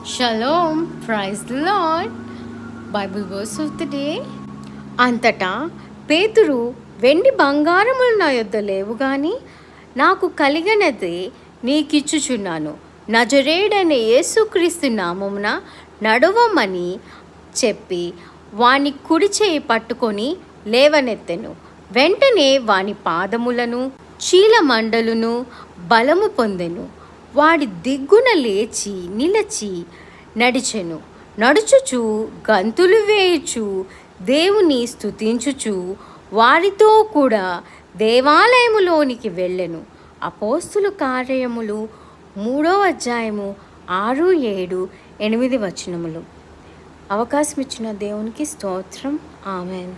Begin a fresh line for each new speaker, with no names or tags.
Shalom, praise the Lord. Bible verse of the day. అంతటా పేతురు, వెండి బంగారములు నా యొద్ద లేవు గాని నాకు కలిగినది నీకిచ్చుచున్నాను. నజరేయుడైన యేసుక్రీస్తు నామమున నడవమని చెప్పి వాని కుడి చేయి పట్టుకొని లేవనెత్తెను. వెంటనే వాని పాదములను చీలమండలును బలము పొందెను. వాడి దిగ్గున లేచి నిలచి నడిచెను. నడుచుచు గంతులు వేయుచు దేవుని స్తుతించుచు వారితో కూడా దేవాలయములోనికి వెళ్ళెను. అపోస్తుల కార్యములు 3వ అధ్యాయము 6, 7, 8 వచనములు. అవకాశం ఇచ్చిన దేవునికి స్తోత్రం. ఆమెన్.